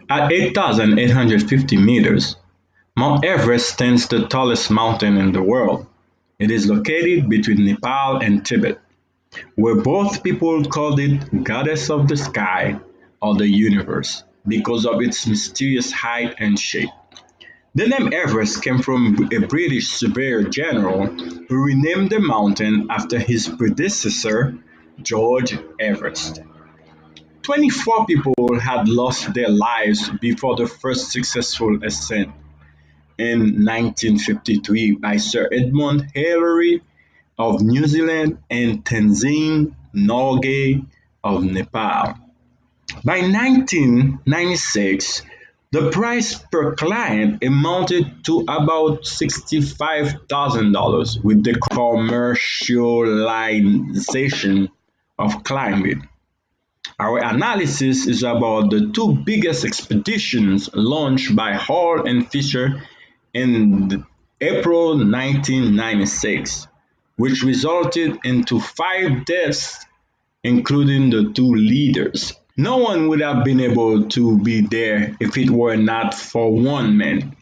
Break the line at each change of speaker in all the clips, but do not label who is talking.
At 8,850 meters, Mount Everest stands the tallest mountain in the world. It is located between Nepal and Tibet, where both people called it "goddess of the sky" or the universe because of its mysterious height and shape. The name Everest came from a British surveyor general who renamed the mountain after his predecessor, George Everest. 24 people had lost their lives before the first successful ascent in 1953 by Sir Edmund Hillary of New Zealand and Tenzing Norgay of Nepal. By 1996, the price per client amounted to about $65,000 with the commercialization of climbing. Our analysis is about the two biggest expeditions launched by Hall and Fisher in April 1996, which resulted into 5 deaths, including the two leaders. No one would have been able to be there if it were not for one man,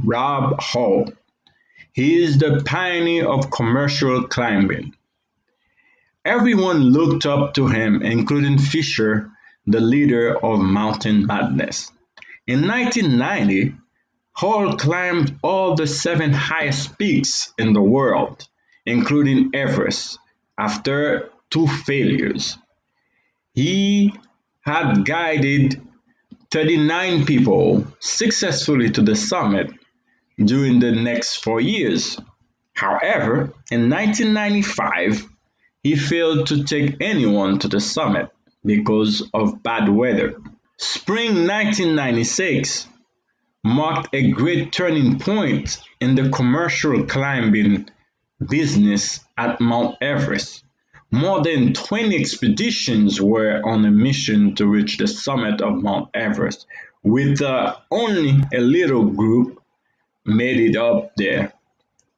Rob Hall. He is the pioneer of commercial climbing. Everyone looked up to him, including Fisher, the leader of Mountain Madness. In 1990, Hall climbed all the seven highest peaks in the world, including Everest, after two failures. He had guided 39 people successfully to the summit during the next 4 years. However, in 1995, he failed to take anyone to the summit because of bad weather. Spring 1996 marked a great turning point in the commercial climbing business at Mount Everest. More than 20 expeditions were on a mission to reach the summit of Mount Everest, with only a little group made it up there,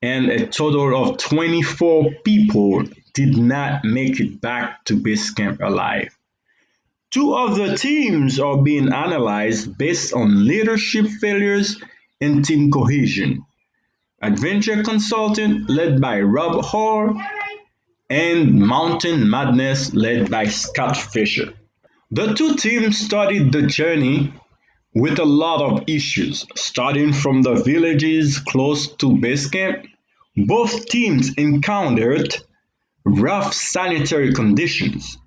and a total of 24 people did not make it back to base camp alive. Two of the teams are being analyzed based on leadership failures and team cohesion. Adventure Consultant led by Rob Hall and Mountain Madness led by Scott Fisher. The two teams started the journey with a lot of issues, starting from the villages close to base camp. Both teams encountered rough sanitary conditions.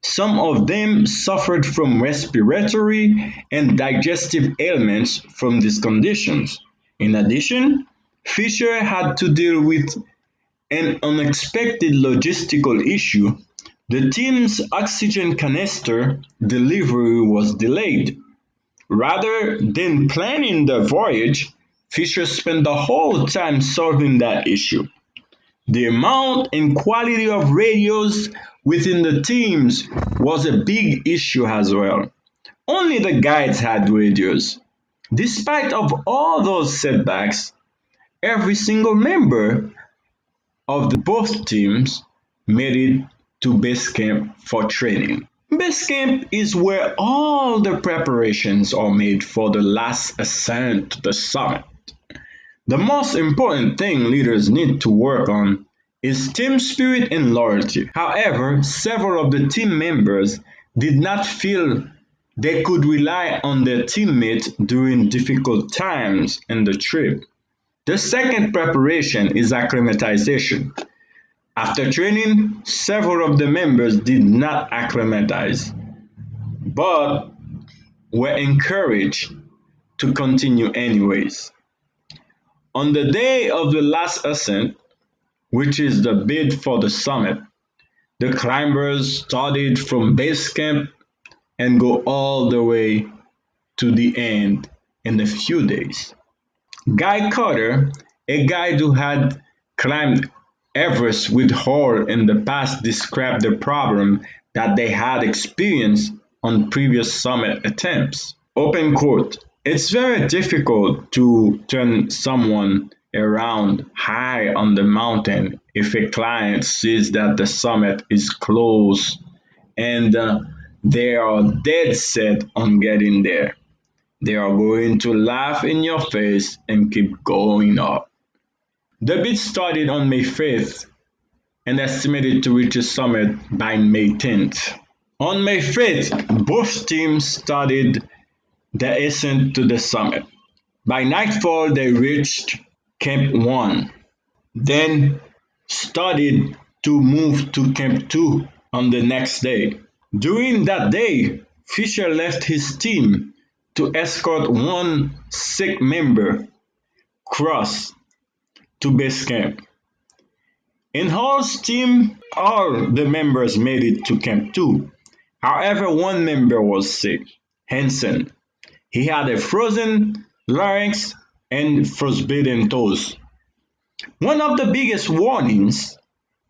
Some of them suffered from respiratory and digestive ailments from these conditions. In addition, Fisher had to deal with an unexpected logistical issue. The team's oxygen canister delivery was delayed. Rather than planning the voyage, Fisher spent the whole time solving that issue. The amount and quality of radios within the teams was a big issue as well. Only the guides had radios. Despite of all those setbacks, every single member of the both teams made it to base camp for training. Base camp is where all the preparations are made for the last ascent to the summit. The most important thing leaders need to work on is team spirit and loyalty. However, several of the team members did not feel they could rely on their teammates during difficult times in the trip. The second preparation is acclimatization. After training, several of the members did not acclimatize, but were encouraged to continue anyways. On the day of the last ascent, which is the bid for the summit, the climbers started from base camp and go all the way to the end in a few days. Guy Carter, a guide who had climbed Everest with Hall in the past, described the problem that they had experienced on previous summit attempts. Open quote, "It's very difficult to turn someone around high on the mountain if a client sees that the summit is close and they are dead set on getting there. They are going to laugh in your face and keep going up. The beat started on May 5th and estimated to reach the summit by May 10th. On May 5th, both teams started the ascent to the summit. By nightfall, they reached Camp 1, then started to move to Camp 2 on the next day. During that day, Fisher left his team to escort one sick member, Cross, to base camp. In Hall's team, all the members made it to Camp 2. However, one member was sick, Hansen. He had a frozen larynx and frostbitten toes. One of the biggest warnings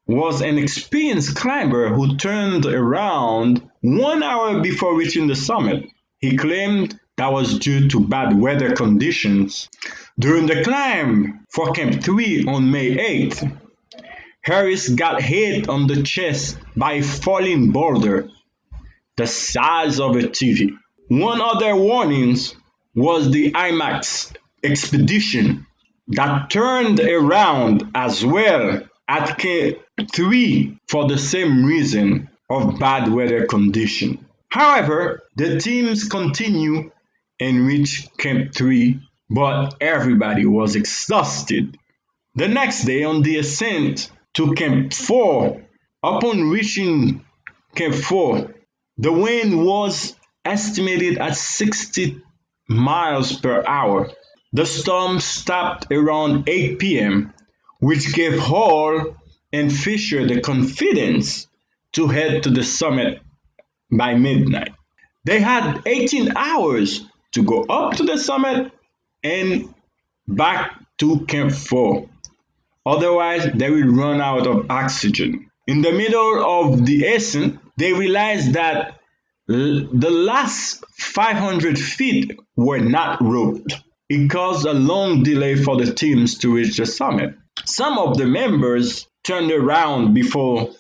was an experienced climber who turned around 1 hour before reaching the summit. He claimed that was due to bad weather conditions. During the climb for Camp 3 on May 8th, Harris got hit on the chest by a falling boulder the size of a TV. One other warning was the IMAX expedition that turned around as well at Camp 3 for the same reason of bad weather conditions. However, the teams continued and reached Camp 3, but everybody was exhausted. The next day on the ascent to Camp 4, upon reaching Camp 4, the wind was estimated at 60 miles per hour. The storm stopped around 8 p.m., which gave Hall and Fisher the confidence to head to the summit by midnight. They had 18 hours to go up to the summit and back to Camp 4. Otherwise, they will run out of oxygen. In the middle of the ascent, they realized that the last 500 feet were not roped. It caused a long delay for the teams to reach the summit. Some of the members turned around before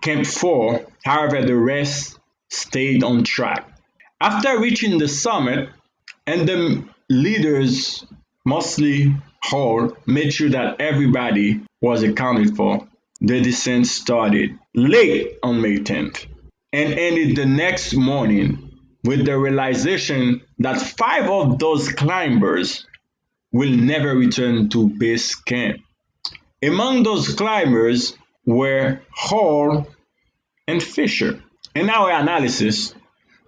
Camp 4, however, the rest stayed on track. After reaching the summit, and the leaders, mostly Hall, made sure that everybody was accounted for, the descent started late on May 10th and ended the next morning with the realization that 5 of those climbers will never return to base camp. Among those climbers were Hall and Fisher. In our analysis,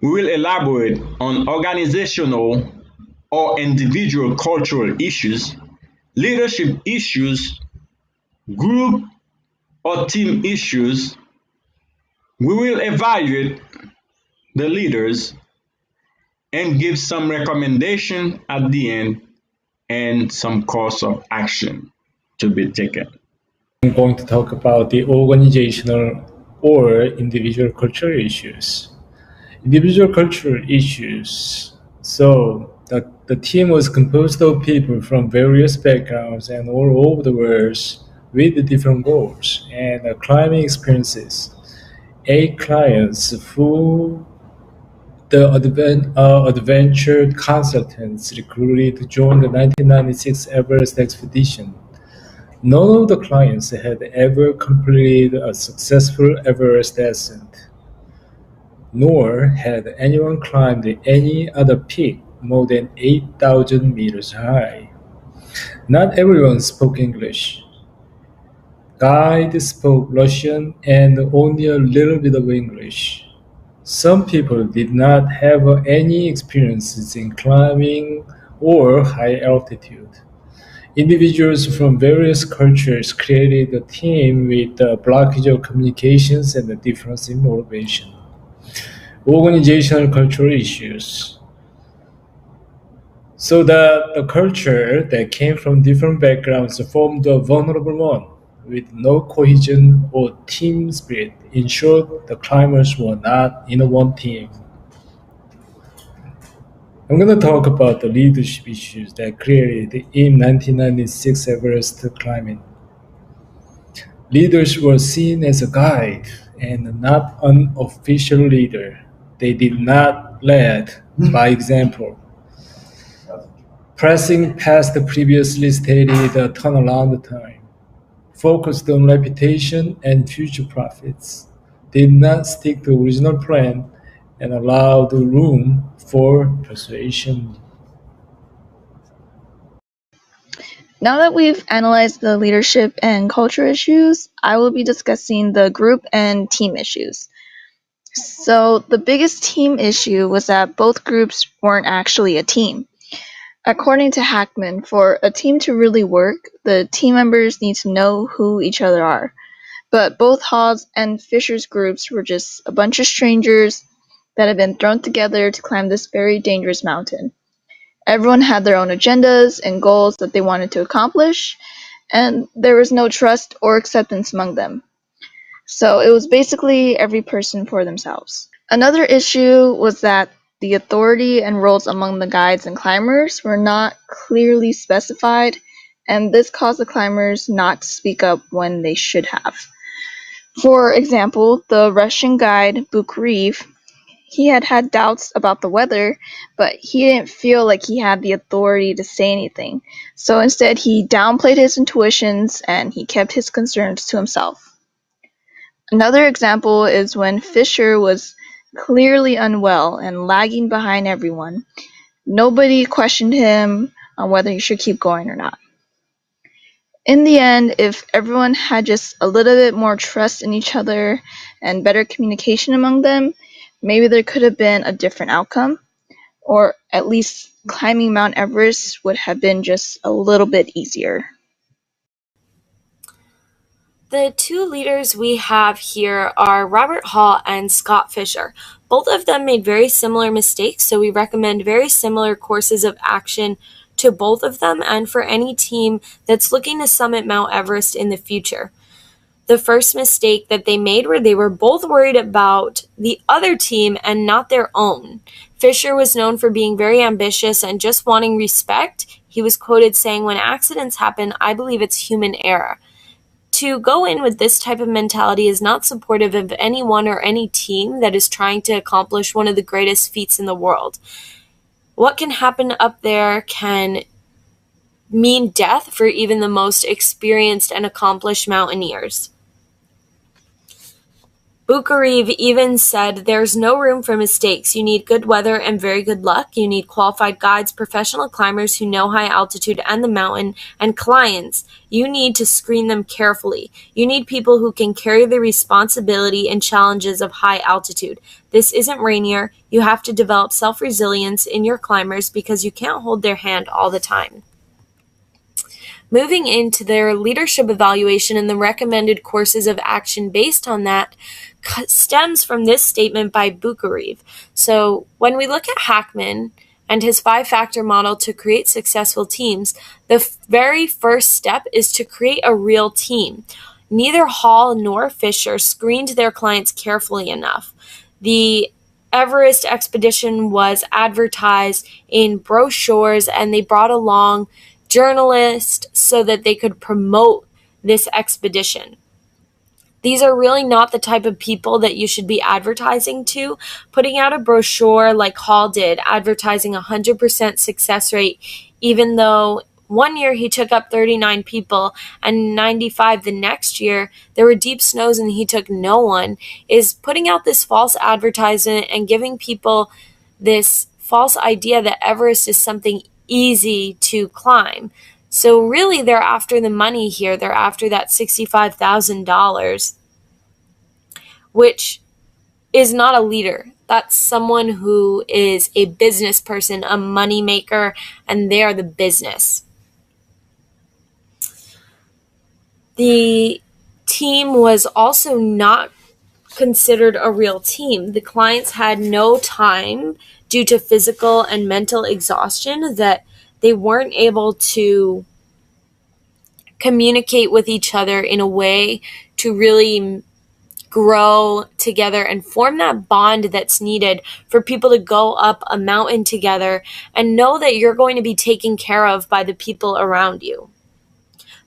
we will elaborate on organizational or individual cultural issues, leadership issues, group or team issues. We will evaluate the leaders and give some recommendation at the end and some course of action to be taken.
I'm going to talk about the organizational or individual cultural issues. Individual cultural issues. So the team was composed of people from various backgrounds and all over the world with different goals and climbing experiences. 8 clients who the adventure consultants recruited to join the 1996 Everest expedition. None of the clients had ever completed a successful Everest ascent, nor had anyone climbed any other peak more than 8,000 meters high. Not everyone spoke English. Guide spoke Russian and only a little bit of English. Some people did not have any experiences in climbing or high altitude. Individuals from various cultures created a team with a blockage of communications and a difference in motivation. Organizational cultural issues. So that the culture that came from different backgrounds formed a vulnerable one, with no cohesion or team spirit. In short, the climbers were not in one team. I'm going to talk about the leadership issues that created in 1996 Everest climbing. Leaders were seen as a guide and not an official leader. They did not led by example, pressing past the previously stated turnaround time, focused on reputation and future profits, did not stick to the original plan, and allowed room for persuasion.
Now that we've analyzed the leadership and culture issues, I will be discussing the group and team issues. So, the biggest team issue was that both groups weren't actually a team. According to Hackman, for a team to really work, the team members need to know who each other are. But both Hall's and Fisher's groups were just a bunch of strangers that had been thrown together to climb this very dangerous mountain. Everyone had their own agendas and goals that they wanted to accomplish, and there was no trust or acceptance among them. So it was basically every person for themselves. Another issue was that the authority and roles among the guides and climbers were not clearly specified, and this caused the climbers not to speak up when they should have. For example, the Russian guide Bukreev, he had doubts about the weather, but he didn't feel like he had the authority to say anything. So instead, he downplayed his intuitions and he kept his concerns to himself. Another example is when Fisher was clearly unwell and lagging behind everyone. Nobody questioned him on whether he should keep going or not. In the end, if everyone had just a little bit more trust in each other and better communication among them, maybe there could have been a different outcome, or at least climbing Mount Everest would have been just a little bit easier.
The two leaders we have here are Robert Hall and Scott Fisher. Both of them made very similar mistakes, so we recommend very similar courses of action to both of them and for any team that's looking to summit Mount Everest in the future. The first mistake that they made were they were both worried about the other team and not their own. Fisher was known for being very ambitious and just wanting respect. He was quoted saying, "When accidents happen, I believe it's human error." To go in with this type of mentality is not supportive of anyone or any team that is trying to accomplish one of the greatest feats in the world. What can happen up there can mean death for even the most experienced and accomplished mountaineers. Bukharev even said, "There's no room for mistakes. You need good weather and very good luck. You need qualified guides, professional climbers who know high altitude and the mountain, and clients. You need to screen them carefully. You need people who can carry the responsibility and challenges of high altitude. This isn't Rainier. You have to develop self-resilience in your climbers because you can't hold their hand all the time." Moving into their leadership evaluation and the recommended courses of action based on that stems from this statement by Bukharev. So when we look at Hackman and his 5-factor model to create successful teams, the very first step is to create a real team. Neither Hall nor Fisher screened their clients carefully enough. The Everest expedition was advertised in brochures and they brought along journalists so that they could promote this expedition. These are really not the type of people that you should be advertising to. Putting out a brochure like Hall did, advertising 100% success rate, even though one year he took up 39 people and 95 the next year, there were deep snows and he took no one, is putting out this false advertisement and giving people this false idea that Everest is something easy to climb. So really they're after the money here. They're after that $65,000, which is not a leader. That's someone who is a business person, a money maker, and they are the business. The team was also not considered a real team. The clients had no time due to physical and mental exhaustion that they weren't able to communicate with each other in a way to really grow together and form that bond that's needed for people to go up a mountain together and know that you're going to be taken care of by the people around you.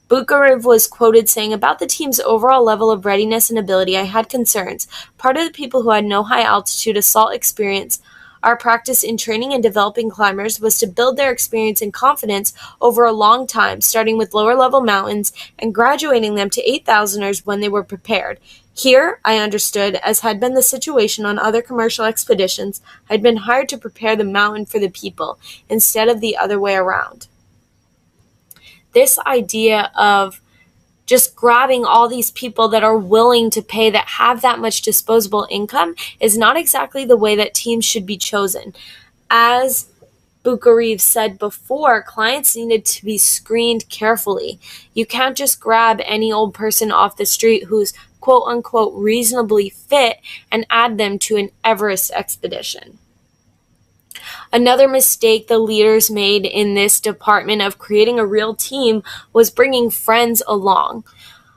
Bukharev was quoted saying, "About the team's overall level of readiness and ability, I had concerns. Part of the people who had no high altitude assault experience Our practice in training and developing climbers was to build their experience and confidence over a long time, starting with lower level mountains and graduating them to 8,000ers when they were prepared. Here, I understood, as had been the situation on other commercial expeditions, I had been hired to prepare the mountain for the people, instead of the other way around. This idea of just grabbing all these people that are willing to pay, that have that much disposable income, is not exactly the way that teams should be chosen. As Bukarev said before, clients needed to be screened carefully. You can't just grab any old person off the street who's quote-unquote reasonably fit and add them to an Everest expedition. Another mistake the leaders made in this department of creating a real team was bringing friends along.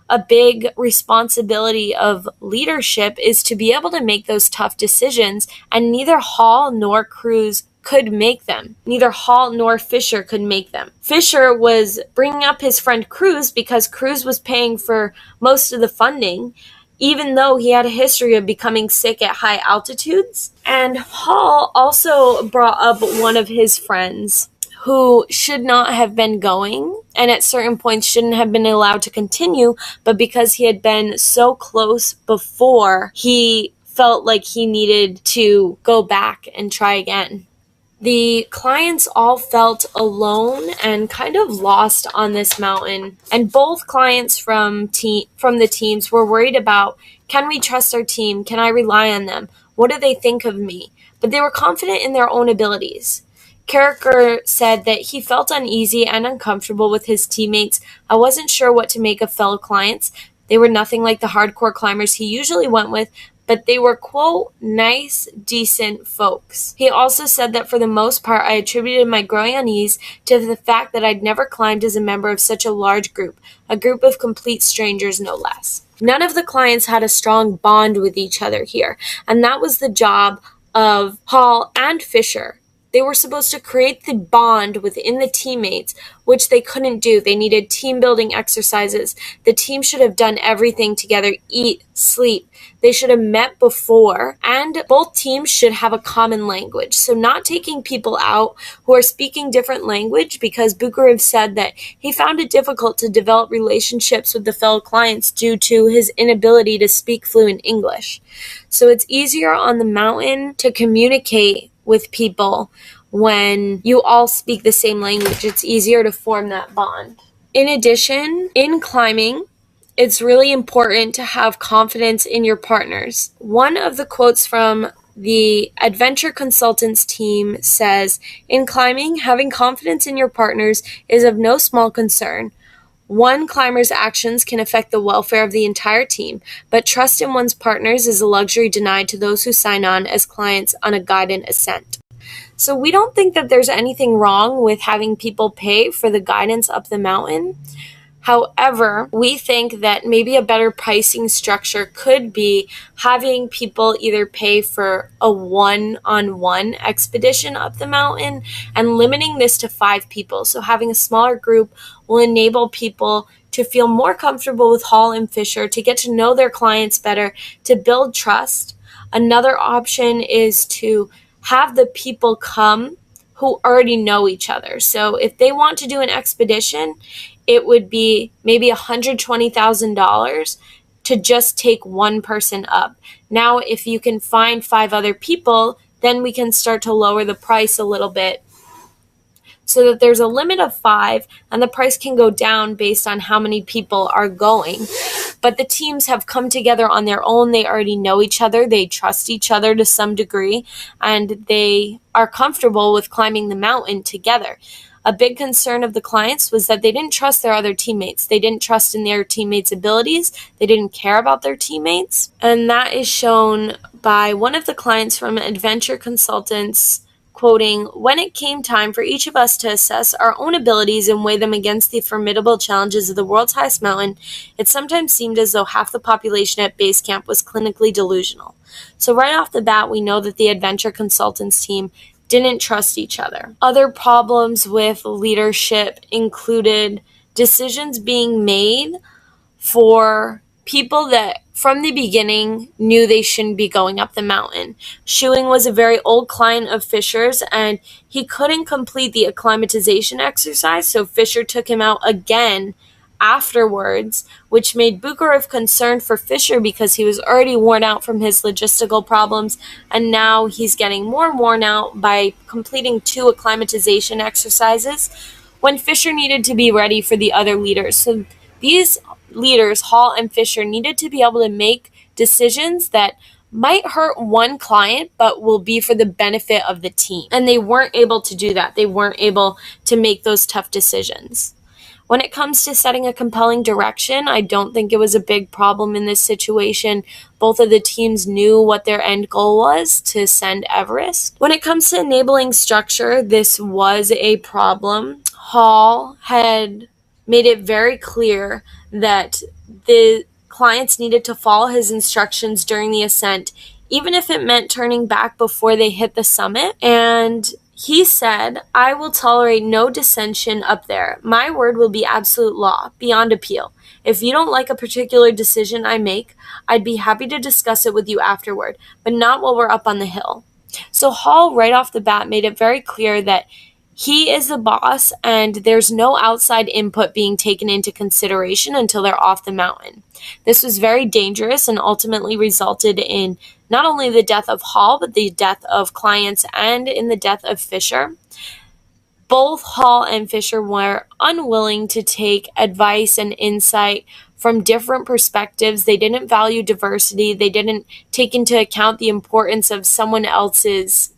A big responsibility of leadership is to be able to make those tough decisions, and neither Hall nor Cruz could make them. Neither Hall nor Fisher could make them. Fisher was bringing up his friend Cruz because Cruz was paying for most of the funding, even though he had a history of becoming sick at high altitudes. And Hall also brought up one of his friends who should not have been going, and at certain points shouldn't have been allowed to continue, but because he had been so close before, he felt like he needed to go back and try again. The clients all felt alone and kind of lost on this mountain, and both clients from the teams were worried about, can we trust our team? Can I rely on them? What do they think of me? But they were confident in their own abilities. Carricker said that he felt uneasy and uncomfortable with his teammates. I wasn't sure what to make of fellow clients. They were nothing like the hardcore climbers he usually went with, but they were, quote, nice, decent folks. He also said that for the most part, I attributed my growing unease to the fact that I'd never climbed as a member of such a large group, a group of complete strangers, no less. None of the clients had a strong bond with each other here, and that was the job of Hall and Fisher. They were supposed to create the bond within the teammates, which they couldn't do. They needed team-building exercises. The team should have done everything together, eat, sleep. They should have met before, and both teams should have a common language. So not taking people out who are speaking different language, because Bukarev said that he found it difficult to develop relationships with the fellow clients due to his inability to speak fluent English. So it's easier on the mountain to communicate with people when you all speak the same language. It's easier to form that bond. In addition, in climbing, it's really important to have confidence in your partners. One of the quotes from the adventure consultants team says, in climbing, having confidence in your partners is of no small concern. One climber's actions can affect the welfare of the entire team, but trust in one's partners is a luxury denied to those who sign on as clients on a guided ascent. So we don't think that there's anything wrong with having people pay for the guidance up the mountain. However, we think that maybe a better pricing structure could be having people either pay for a one-on-one expedition up the mountain and limiting this to 5 people. So having a smaller group will enable people to feel more comfortable with Hall and Fisher, to get to know their clients better, to build trust. Another option is to have the people come who already know each other. So if they want to do an expedition, it would be maybe $120,000 to just take one person up. Now, if you can find 5 other people, then we can start to lower the price a little bit so that there's a limit of 5 and the price can go down based on how many people are going. But the teams have come together on their own. They already know each other. They trust each other to some degree, and they are comfortable with climbing the mountain together. A big concern of the clients was that they didn't trust their other teammates. They didn't trust in their teammates' abilities. They didn't care about their teammates. And that is shown by one of the clients from Adventure Consultants quoting, when it came time for each of us to assess our own abilities and weigh them against the formidable challenges of the world's highest mountain, it sometimes seemed as though half the population at base camp was clinically delusional. So right off the bat, we know that the Adventure Consultants team didn't trust each other. Other problems with leadership included decisions being made for people that from the beginning knew they shouldn't be going up the mountain. Schuing was a very old client of Fisher's, and he couldn't complete the acclimatization exercise, so Fisher took him out again afterwards, which made Bukharov concerned for Fisher because he was already worn out from his logistical problems, and now he's getting more worn out by completing 2 acclimatization exercises when Fisher needed to be ready for the other leaders. So these leaders, Hall and Fisher, needed to be able to make decisions that might hurt one client but will be for the benefit of the team. And they weren't able to do that. They weren't able to make those tough decisions. When it comes to setting a compelling direction, I don't think it was a big problem in this situation. Both of the teams knew what their end goal was, to ascend Everest. When it comes to enabling structure, this was a problem. Hall had made it very clear that the clients needed to follow his instructions during the ascent, even if it meant turning back before they hit the summit. And he said, "I will tolerate no dissension up there. My word will be absolute law, beyond appeal. If you don't like a particular decision I make, I'd be happy to discuss it with you afterward, but not while we're up on the hill." So Hall, right off the bat, made it very clear that he is the boss and there's no outside input being taken into consideration until they're off the mountain. This was very dangerous and ultimately resulted in not only the death of Hall, but the death of clients and in the death of Fisher. Both Hall and Fisher were unwilling to take advice and insight from different perspectives. They didn't value diversity. They didn't take into account the importance of someone else's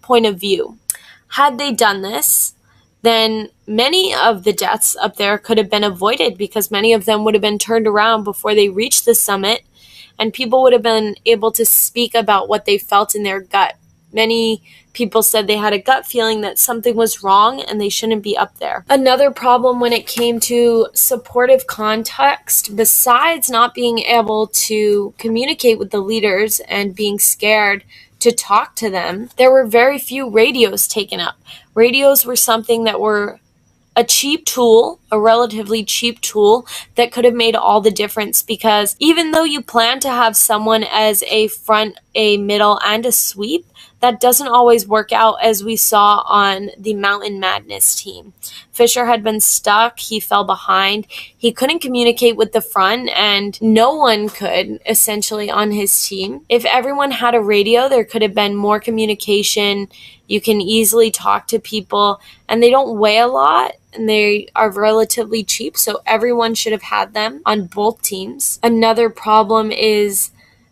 point of view. Had they done this, then many of the deaths up there could have been avoided because many of them would have been turned around before they reached the summit, and people would have been able to speak about what they felt in their gut. Many people said they had a gut feeling that something was wrong and they shouldn't be up there. Another problem when it came to supportive context, besides not being able to communicate with the leaders and being scared to talk to them, there were very few radios taken up. Radios were something that were a cheap tool, a relatively cheap tool that could have made all the difference, because even though you plan to have someone as a front, a middle, and a sweep, that doesn't always work out, as we saw on the Mountain Madness team. Fisher had been stuck. He fell behind. He couldn't communicate with the front, and no one could, essentially, on his team. If everyone had a radio, there could have been more communication. You can easily talk to people, and they don't weigh a lot, and they are relatively cheap, so everyone should have had them on both teams. Another problem is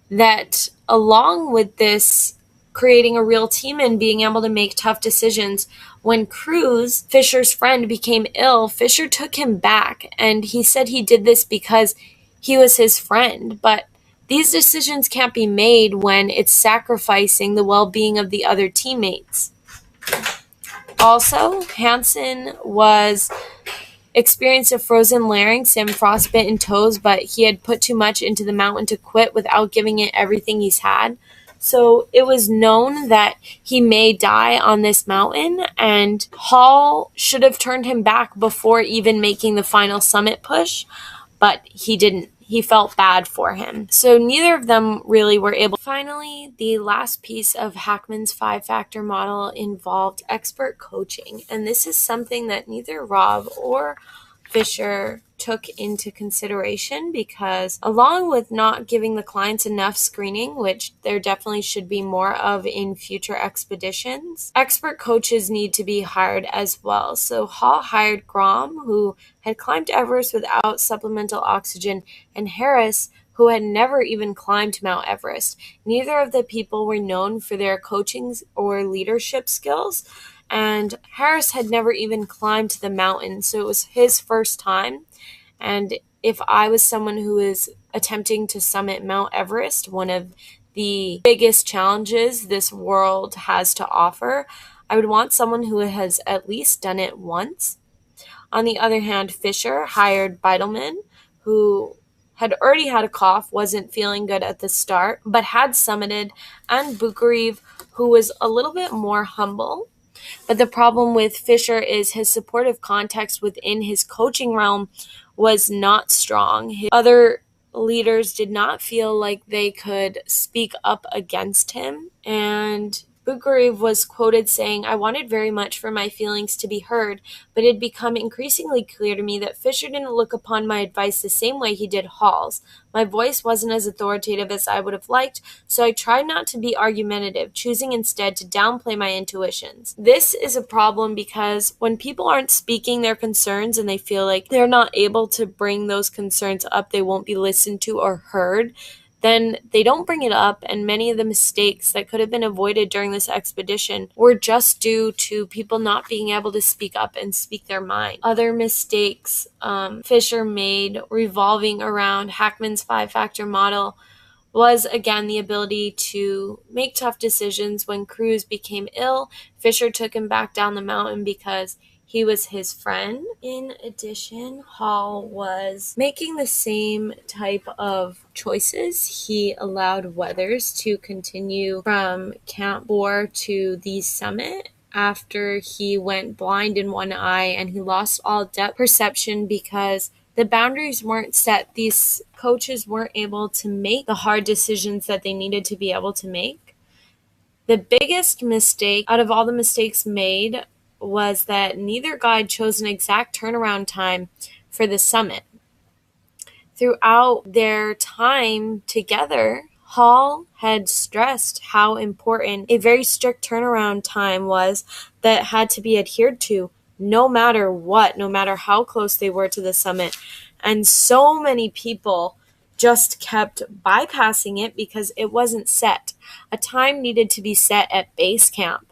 that along with this, creating a real team and being able to make tough decisions, when Cruz, Fisher's friend, became ill, Fisher took him back, and he said he did this because he was his friend. But these decisions can't be made when it's sacrificing the well-being of the other teammates. Also, Hansen experienced a frozen larynx and frostbitten toes, but he had put too much into the mountain to quit without giving it everything he's had. So it was known that he may die on this mountain, and Hall should have turned him back before even making the final summit push, but he didn't. He felt bad for him. So neither of them really were able. Finally, the last piece of Hackman's 5-factor model involved expert coaching, and this is something that neither Rob or Fisher took into consideration, because along with not giving the clients enough screening, which there definitely should be more of in future expeditions, expert coaches need to be hired as well. So Hall hired Grom, who had climbed Everest without supplemental oxygen, and Harris, who had never even climbed Mount Everest. Neither of the people were known for their coaching or leadership skills, and Harris had never even climbed the mountain, so it was his first time. And if I was someone who is attempting to summit Mount Everest, one of the biggest challenges this world has to offer, I would want someone who has at least done it once. On the other hand, Fisher hired Beitelman, who had already had a cough, wasn't feeling good at the start, but had summited, and Bukharov, who was a little bit more humble. But the problem with Fisher is his supportive context within his coaching realm was not strong. His other leaders did not feel like they could speak up against him, and Bugarev was quoted saying, "I wanted very much for my feelings to be heard, but it had become increasingly clear to me that Fisher didn't look upon my advice the same way he did Hall's. My voice wasn't as authoritative as I would have liked, so I tried not to be argumentative, choosing instead to downplay my intuitions." This is a problem because when people aren't speaking their concerns and they feel like they're not able to bring those concerns up, they won't be listened to or heard, then they don't bring it up, and many of the mistakes that could have been avoided during this expedition were just due to people not being able to speak up and speak their mind. Other mistakes Fisher made revolving around Hackman's 5-factor model was, again, the ability to make tough decisions. When crews became ill, Fisher took him back down the mountain because he was his friend. In addition, Hall was making the same type of choices. He allowed Weathers to continue from Camp 4 to the summit after he went blind in one eye and he lost all depth perception because the boundaries weren't set. These coaches weren't able to make the hard decisions that they needed to be able to make. The biggest mistake out of all the mistakes made was that neither guide chose an exact turnaround time for the summit. Throughout their time together, Hall had stressed how important a very strict turnaround time was that had to be adhered to no matter what, no matter how close they were to the summit. And so many people just kept bypassing it because it wasn't set. A time needed to be set at base camp,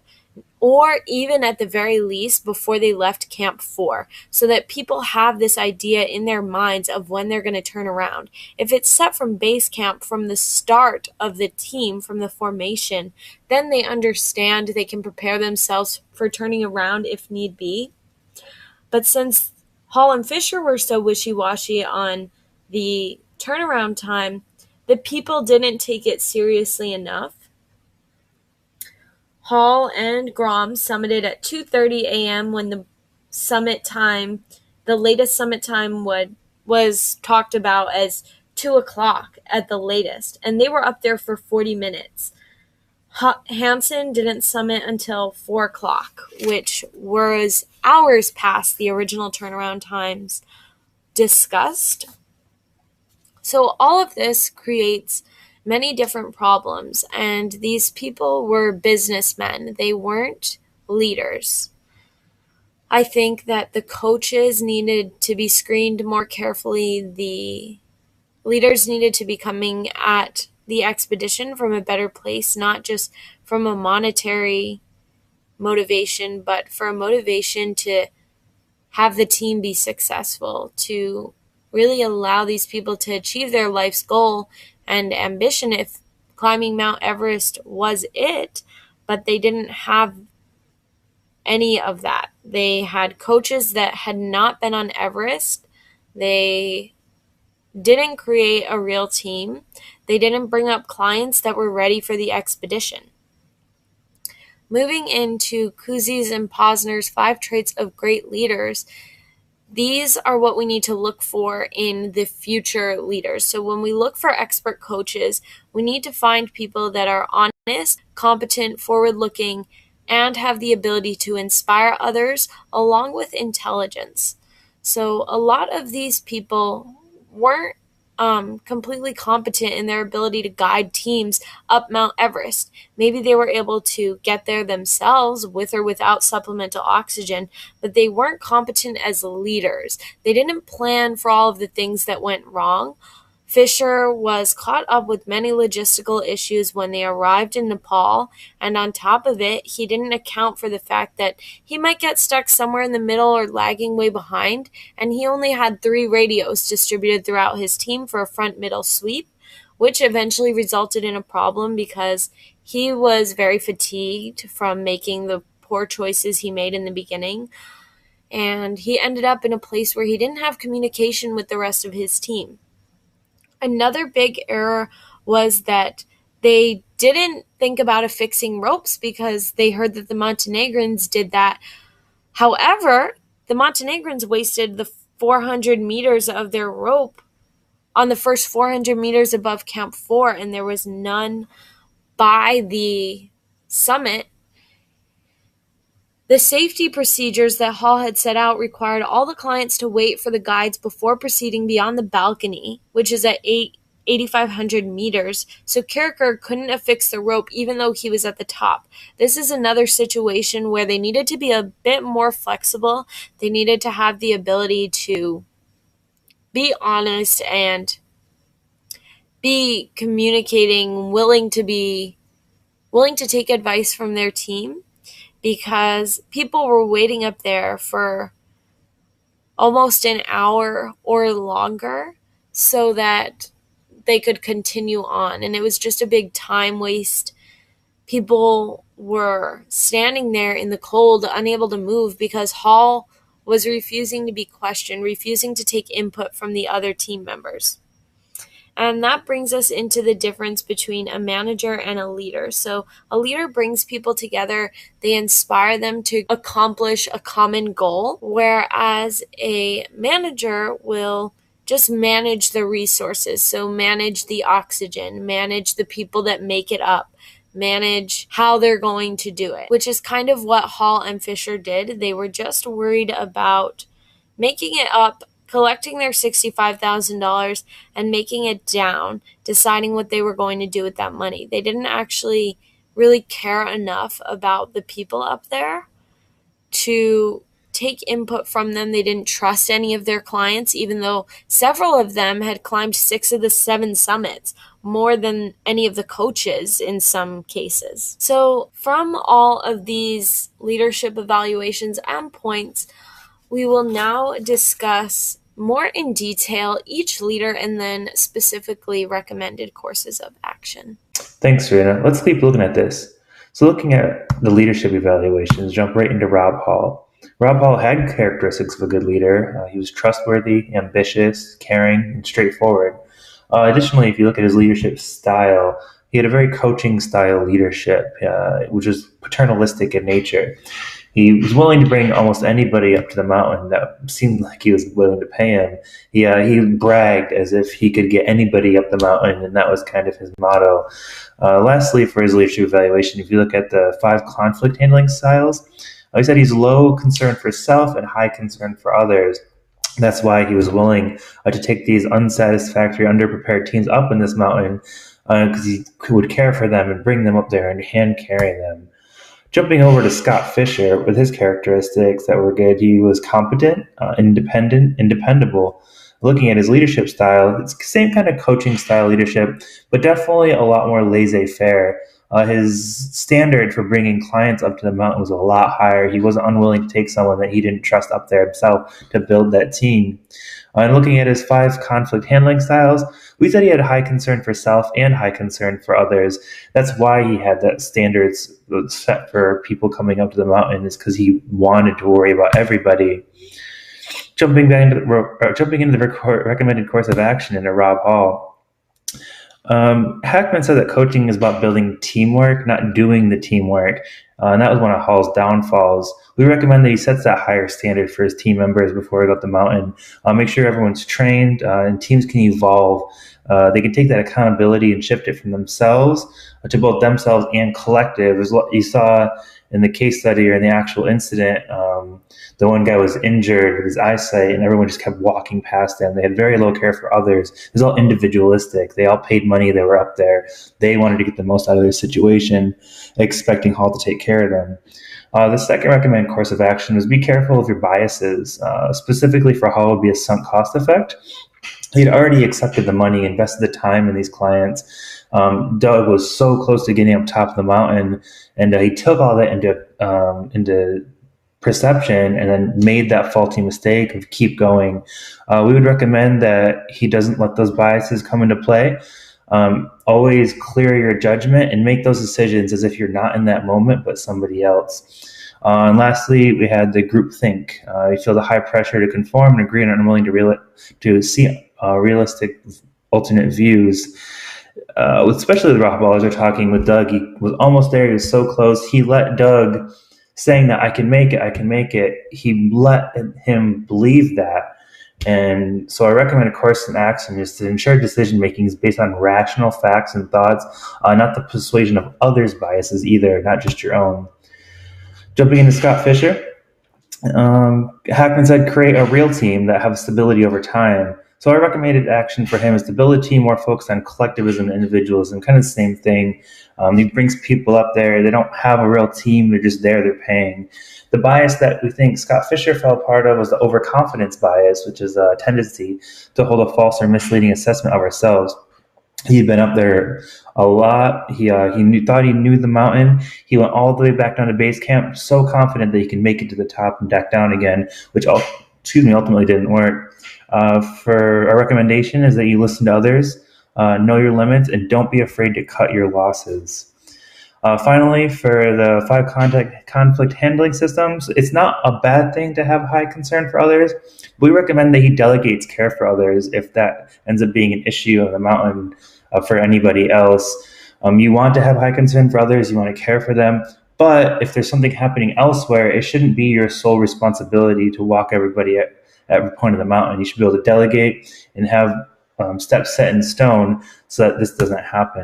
or even at the very least before they left Camp 4, so that people have this idea in their minds of when they're going to turn around. If it's set from base camp from the start of the team, from the formation, then they understand they can prepare themselves for turning around if need be. But since Hall and Fisher were so wishy-washy on the turnaround time, the people didn't take it seriously enough. Hall and Grom summited at 2:30 a.m. when the latest summit time was talked about as 2 o'clock at the latest, and they were up there for 40 minutes. Hansen didn't summit until 4 o'clock, which was hours past the original turnaround times discussed. So all of this creates many different problems, and these people were businessmen. They weren't leaders. I think that the coaches needed to be screened more carefully. The leaders needed to be coming at the expedition from a better place, not just from a monetary motivation, but for a motivation to have the team be successful, to really allow these people to achieve their life's goal and ambition if climbing Mount Everest was it, but they didn't have any of that. They had coaches that had not been on Everest. They didn't create a real team. They didn't bring up clients that were ready for the expedition. Moving into Cousie's and Posner's 5 traits of great leaders, these are what we need to look for in the future leaders. So when we look for expert coaches, we need to find people that are honest, competent, forward-looking, and have the ability to inspire others along with intelligence. So a lot of these people weren't completely competent in their ability to guide teams up Mount Everest. Maybe they were able to get there themselves with or without supplemental oxygen, but they weren't competent as leaders. They didn't plan for all of the things that went wrong. Fisher was caught up with many logistical issues when they arrived in Nepal, and on top of it, he didn't account for the fact that he might get stuck somewhere in the middle or lagging way behind, and he only had 3 radios distributed throughout his team for a front-middle sweep, which eventually resulted in a problem because he was very fatigued from making the poor choices he made in the beginning, and he ended up in a place where he didn't have communication with the rest of his team. Another big error was that they didn't think about affixing ropes because they heard that the Montenegrins did that. However, the Montenegrins wasted the 400 meters of their rope on the first 400 meters above Camp 4, and there was none by the summit. The safety procedures that Hall had set out required all the clients to wait for the guides before proceeding beyond the balcony, which is at 8,500 meters, so Carricker couldn't affix the rope even though he was at the top. This is another situation where they needed to be a bit more flexible. They needed to have the ability to be honest and be communicating, willing to take advice from their team, because people were waiting up there for almost an hour or longer so that they could continue on. And it was just a big time waste. People were standing there in the cold, unable to move, because Hall was refusing to be questioned, refusing to take input from the other team members. And that brings us into the difference between a manager and a leader. So a leader brings people together. They inspire them to accomplish a common goal, whereas a manager will just manage the resources. So manage the oxygen, manage the people that make it up, manage how they're going to do it, which is kind of what Hall and Fisher did. They were just worried about making it up, collecting their $65,000 and making it down, deciding what they were going to do with that money. They didn't actually really care enough about the people up there to take input from them. They didn't trust any of their clients, even though several of them had climbed 6 of the 7 summits, more than any of the coaches in some cases. So from all of these leadership evaluations and points, we will now discuss more in detail each leader and then specifically recommended courses of action.
Thanks, Serena. Let's keep looking at this. So looking at the leadership evaluations, jump right into Rob Hall. Rob Hall had characteristics of a good leader. He was trustworthy, ambitious, caring, and straightforward. Additionally, if you look at his leadership style, he had a very coaching style leadership, which was paternalistic in nature. He was willing to bring almost anybody up to the mountain that seemed like he was willing to pay him. He bragged as if he could get anybody up the mountain, and that was kind of his motto. Lastly, for his leadership evaluation, if you look at the 5 conflict handling styles, he said he's low concern for self and high concern for others. That's why he was willing to take these unsatisfactory, underprepared teams up in this mountain, because he would care for them and bring them up there and hand carry them. Jumping over to Scott Fisher, with his characteristics that were good, he was competent, independent, and dependable. Looking at his leadership style, it's the same kind of coaching style leadership, but definitely a lot more laissez-faire. His standard for bringing clients up to the mountain was a lot higher. He wasn't unwilling to take someone that he didn't trust up there himself to build that team. And looking at his 5 conflict handling styles, we said he had high concern for self and high concern for others. That's why he had that standards set for people coming up to the mountain, is because he wanted to worry about everybody. Jumping into the recommended course of action into Rob Hall. Hackman said that coaching is about building teamwork, not doing the teamwork. And that was one of Hall's downfalls. We recommend that he sets that higher standard for his team members before he go up the mountain. Make sure everyone's trained, and teams can evolve. They can take that accountability and shift it from themselves to both themselves and collective. As what you saw in the case study or in the actual incident, the one guy was injured with his eyesight, and everyone just kept walking past him. They had very low care for others. It was all individualistic. They all paid money. They were up there. They wanted to get the most out of their situation, expecting Hall to take care of them. The second recommended course of action was be careful of your biases. Specifically for Hall would be a sunk cost effect. He'd already accepted the money, invested the time in these clients. Doug was so close to getting up top of the mountain, and he took all that into perception and then made that faulty mistake of keep going. We would recommend that he doesn't let those biases come into play. Always clear your judgment and make those decisions as if you're not in that moment, but somebody else. And lastly, we had the group think. You feel the high pressure to conform and agree and unwilling to see realistic alternate views. Especially the rock ballers are talking with Doug. He was almost there. He was so close. He let Doug saying that I can make it. He let him believe that. And so I recommend a course in action is to ensure decision making is based on rational facts and thoughts, not the persuasion of others' biases either, not just your own. Jumping into Scott Fisher, Hackman said create a real team that have stability over time. So our recommended action for him is to build a team more focused on collectivism and individualism, kind of the same thing. He brings people up there. They don't have a real team. They're just there. They're paying. The bias that we think Scott Fisher fell part of was the overconfidence bias, which is a tendency to hold a false or misleading assessment of ourselves. He'd been up there a lot. Thought he knew the mountain. He went all the way back down to base camp, so confident that he could make it to the top and back down again, which ultimately didn't work. For our recommendation is that you listen to others, know your limits, and don't be afraid to cut your losses. Finally, for the 5 conflict handling systems, it's not a bad thing to have high concern for others. We recommend that he delegates care for others if that ends up being an issue on the mountain for anybody else. You want to have high concern for others, you want to care for them, but if there's something happening elsewhere, it shouldn't be your sole responsibility to walk everybody at every point of the mountain. You should be able to delegate and have steps set in stone so that this doesn't happen.